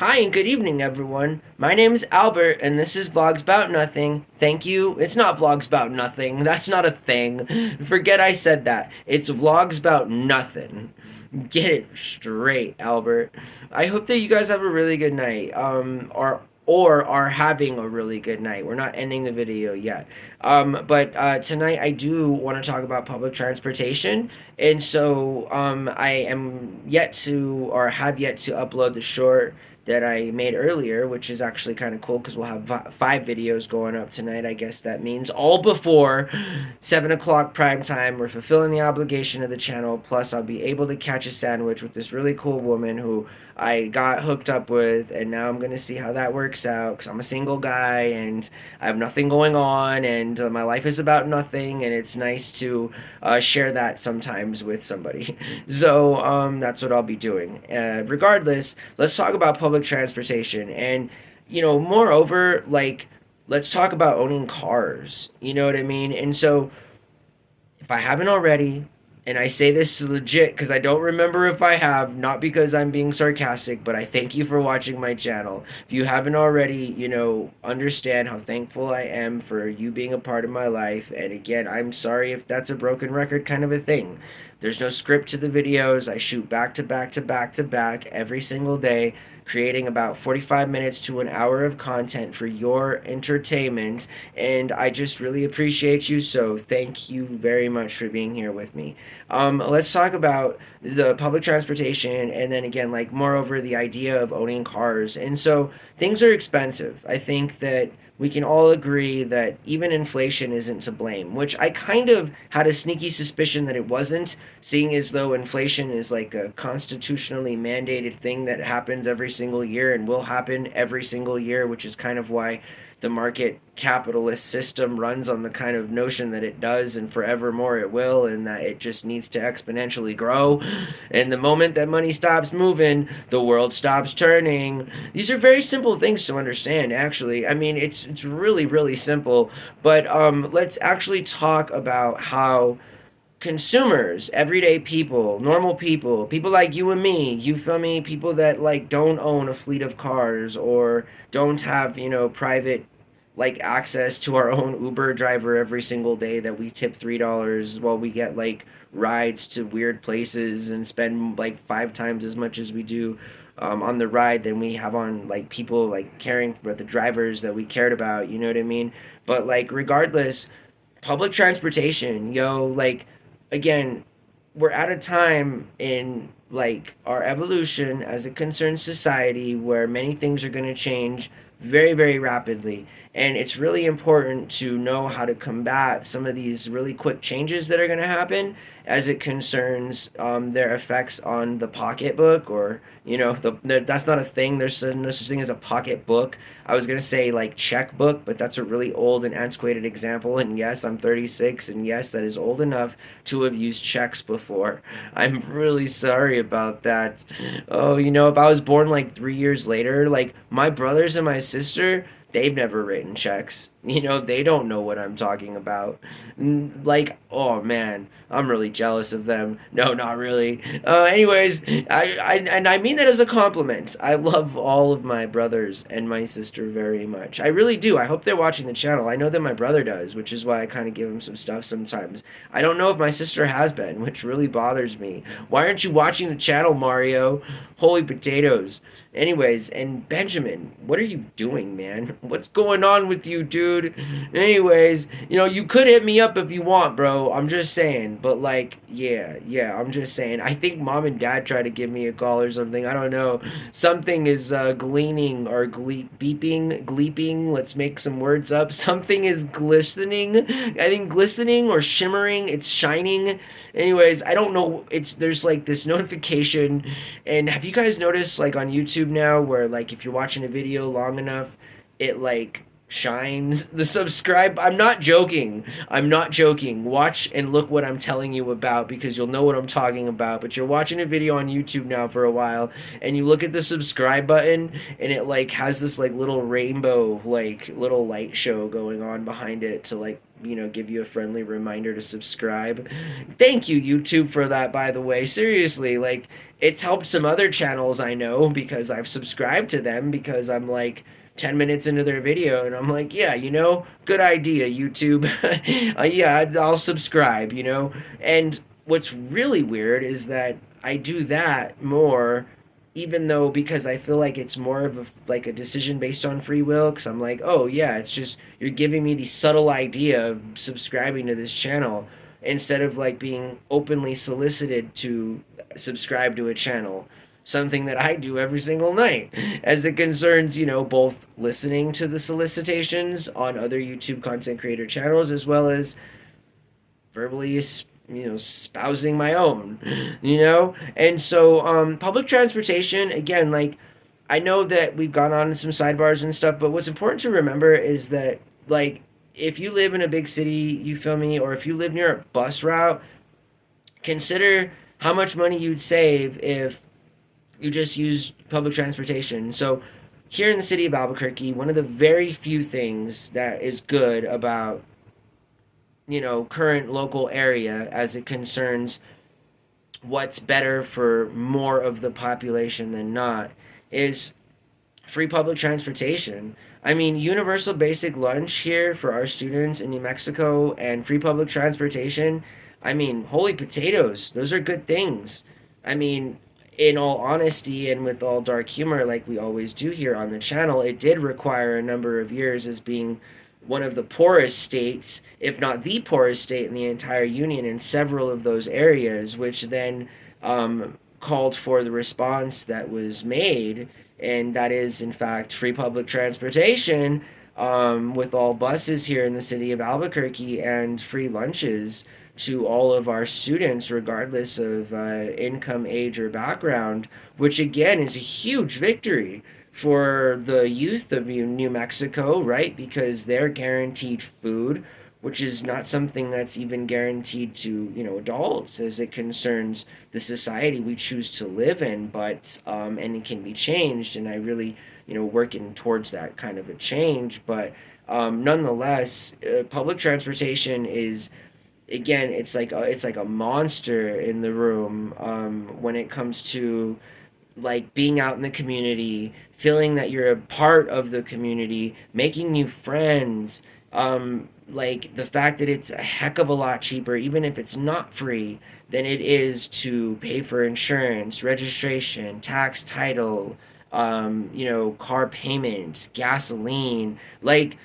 Hi and good evening, everyone. My name is Albert, and this is Vlogs About Nothing. Thank you. It's not Vlogs About Nothing. That's not a thing. Forget I said that. It's Vlogs About Nothing. Get it straight, Albert. I hope that you guys have a really good night. Or are having a really good night. We're not ending the video yet. But tonight I do want to talk about public transportation, and so I am yet to, or have yet to, upload the short that I made earlier, which is actually kind of cool because we'll have five videos going up tonight. I guess that means all before 7 o'clock prime time. We're fulfilling the obligation of the channel. Plus, I'll be able to catch a sandwich with this really cool woman who I got hooked up with, and now I'm going to see how that works out because I'm a single guy and I have nothing going on, and my life is about nothing, and it's nice to share that sometimes with somebody. So that's what I'll be doing. Regardless, let's talk about public transportation. And, moreover, like, let's talk about owning cars. You know what I mean? And so, if I haven't already, and I say this legit because I don't remember if I have, not because I'm being sarcastic, but I thank you for watching my channel. If you haven't already, understand how thankful I am for you being a part of my life. And again, I'm sorry if that's a broken record kind of a thing. There's no script to the videos. I shoot back to back to back to back every single day, creating about 45 minutes to an hour of content for your entertainment. And I just really appreciate you. So thank you very much for being here with me. Let's talk about the public transportation, and then again, like, moreover, the idea of owning cars. And so things are expensive. I think that we can all agree that even inflation isn't to blame, which I kind of had a sneaky suspicion that it wasn't, seeing as though inflation is like a constitutionally mandated thing that happens every single year and will happen every single year, which is kind of why the market capitalist system runs on the kind of notion that it does, and forevermore it will, and that it just needs to exponentially grow. And the moment that money stops moving, the world stops turning. These are very simple things to understand, actually. I mean, it's really, really simple. But let's actually talk about how consumers, everyday people, normal people, people like you and me, you feel me, people that like don't own a fleet of cars or don't have, private like access to our own Uber driver every single day that we tip $3 while we get like rides to weird places and spend like five times as much as we do on the ride than we have on like people like caring about the drivers that we cared about, you know what I mean? But like, regardless, public transportation, like, again, we're at a time in like our evolution as it concerns society where many things are going to change very, very rapidly. And it's really important to know how to combat some of these really quick changes that are going to happen as it concerns their effects on the pocketbook, or, that's not a thing. There's no such thing as a pocketbook. I was going to say like checkbook, but that's a really old and antiquated example. And yes, I'm 36, and yes, that is old enough to have used checks before. I'm really sorry about that. Oh, if I was born like 3 years later, like my brothers and my sister, they've never written checks. They don't know what I'm talking about. Like, oh man, I'm really jealous of them. No, not really. Anyways, and I mean that as a compliment. I love all of my brothers and my sister very much. I really do. I hope they're watching the channel. I know that my brother does, which is why I kind of give him some stuff sometimes. I don't know if my sister has been, which really bothers me. Why aren't you watching the channel, Mario? Holy potatoes. Anyways, and Benjamin, what are you doing, man? What's going on with you, dude? Anyways, you could hit me up if you want, bro. I'm just saying. But like, yeah, I'm just saying. I think mom and dad tried to give me a call or something. I don't know. Something is gleaning or beeping, gleeping. Let's make some words up. Something is glistening. I think glistening or shimmering. It's shining. Anyways, I don't know. There's like this notification, and have you guys noticed like on YouTube now where like if you're watching a video long enough, it like shines the subscribe. I'm not joking. I'm not joking. Watch and look what I'm telling you about, because you'll know what I'm talking about. But you're watching a video on YouTube now for a while, and you look at the subscribe button, and it like has this like little rainbow like little light show going on behind it to like give you a friendly reminder to subscribe. Thank you, YouTube, for that, by the way. Seriously, like, it's helped some other channels I know because I've subscribed to them because I'm like 10 minutes into their video and I'm like, yeah, good idea, YouTube. Yeah, I'll subscribe, And what's really weird is that I do that more, even though, because I feel like it's more of a decision based on free will, because I'm like, oh yeah, it's just you're giving me the subtle idea of subscribing to this channel instead of like being openly solicited to subscribe to a channel, something that I do every single night as it concerns, both listening to the solicitations on other YouTube content creator channels as well as verbally spousing my own, and so public transportation, again, like, I know that we've gone on some sidebars and stuff, but what's important to remember is that, like, if you live in a big city, you feel me, or if you live near a bus route, consider how much money you'd save if you just used public transportation. So here in the city of Albuquerque, one of the very few things that is good about current local area as it concerns what's better for more of the population than not is free public transportation. I mean, universal basic lunch here for our students in New Mexico and free public transportation. I mean, holy potatoes, those are good things. I mean, in all honesty and with all dark humor, like we always do here on the channel, it did require a number of years as being one of the poorest states, if not the poorest state in the entire union, in several of those areas, which then called for the response that was made, and that is, in fact, free public transportation, with all buses here in the city of Albuquerque and free lunches to all of our students, regardless of income, age, or background, which again is a huge victory for the youth of New Mexico, right? Because they're guaranteed food, which is not something that's even guaranteed to, adults as it concerns the society we choose to live in, but, and it can be changed, and I really, working towards that kind of a change, but nonetheless, public transportation is, again, it's like a monster in the room when it comes to like being out in the community, feeling that you're a part of the community, making new friends, like the fact that it's a heck of a lot cheaper, even if it's not free, than it is to pay for insurance, registration, tax, title, car payments, gasoline, like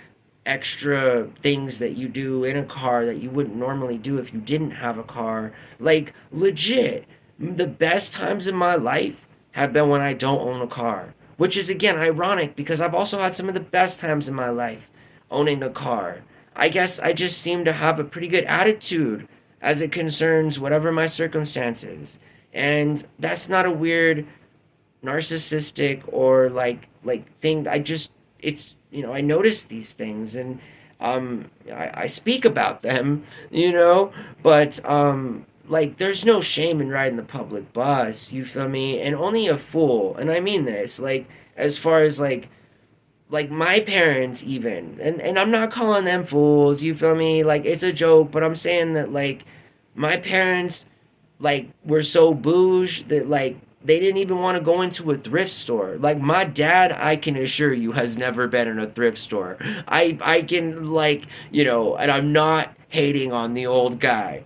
extra things that you do in a car that you wouldn't normally do if you didn't have a car. Like, legit, the best times in my life have been when I don't own a car, which is again ironic because I've also had some of the best times in my life owning a car. I guess I just seem to have a pretty good attitude as it concerns whatever my circumstances. And that's not a weird narcissistic or like thing. I notice these things, and I speak about them, but like, there's no shame in riding the public bus, you feel me? And only a fool, and I mean this, like, as far as like my parents even, and I'm not calling them fools, you feel me? Like, it's a joke, but I'm saying that, like, my parents, like, were so bouge that, like, they didn't even want to go into a thrift store. Like, my dad, I can assure you, has never been in a thrift store. I can, like, and I'm not hating on the old guy.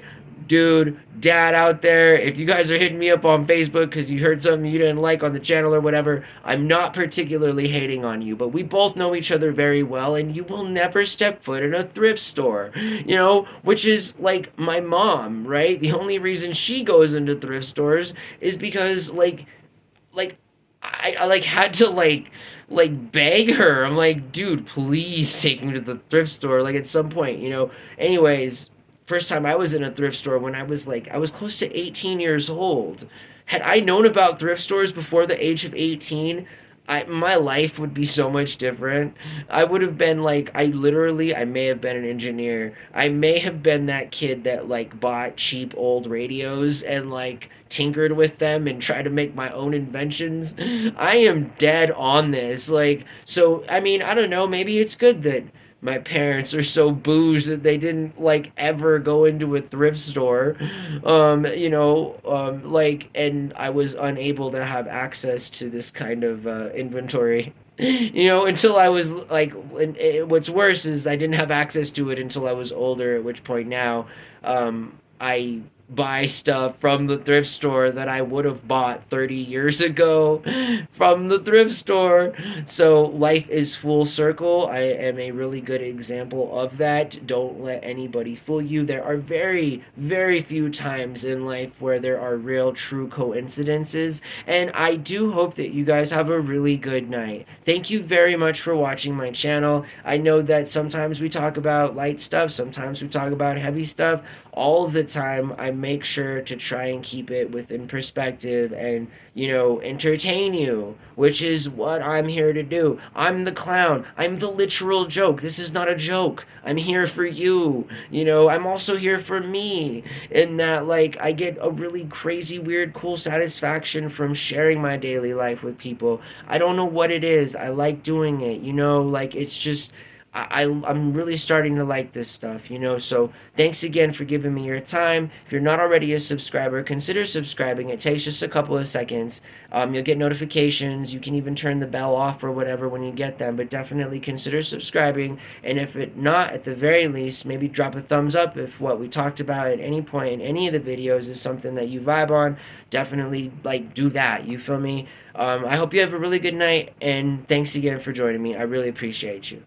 Dude, dad out there, if you guys are hitting me up on Facebook because you heard something you didn't like on the channel or whatever, I'm not particularly hating on you, but we both know each other very well, and you will never step foot in a thrift store, which is like my mom, right? The only reason she goes into thrift stores is because, like, I like had to like beg her. I'm like, dude, please take me to the thrift store, like, at some point, Anyways, first time I was in a thrift store when I was close to 18 years old. Had I known about thrift stores before the age of 18, my life would be so much different. I would have been like, I may have been an engineer. I may have been that kid that like bought cheap old radios and like tinkered with them and tried to make my own inventions. I am dead on this. Like, so, I mean, I don't know, maybe it's good that my parents are so boozed that they didn't like ever go into a thrift store. Like, and I was unable to have access to this kind of inventory. Until I was like, what's worse is I didn't have access to it until I was older, at which point now I buy stuff from the thrift store that I would have bought 30 years ago from the thrift store. So life is full circle. I am a really good example of that. Don't let anybody fool you. There are very, very few times in life where there are real, true coincidences. And I do hope that you guys have a really good night. Thank you very much for watching my channel. I know that sometimes we talk about light stuff, sometimes we talk about heavy stuff. All of the time, I make sure to try and keep it within perspective and, entertain you, which is what I'm here to do. I'm the clown. I'm the literal joke. This is not a joke. I'm here for you. I'm also here for me, in that, like, I get a really crazy, weird, cool satisfaction from sharing my daily life with people. I don't know what it is. I like doing it, like, it's just. I'm really starting to like this stuff, so thanks again for giving me your time. If you're not already a subscriber, consider subscribing. It takes just a couple of seconds. You'll get notifications. You can even turn the bell off or whatever when you get them, but definitely consider subscribing. And if it not, at the very least, maybe drop a thumbs up if what we talked about at any point in any of the videos is something that you vibe on. Definitely, like, do that. You feel me? I hope you have a really good night, and thanks again for joining me. I really appreciate you.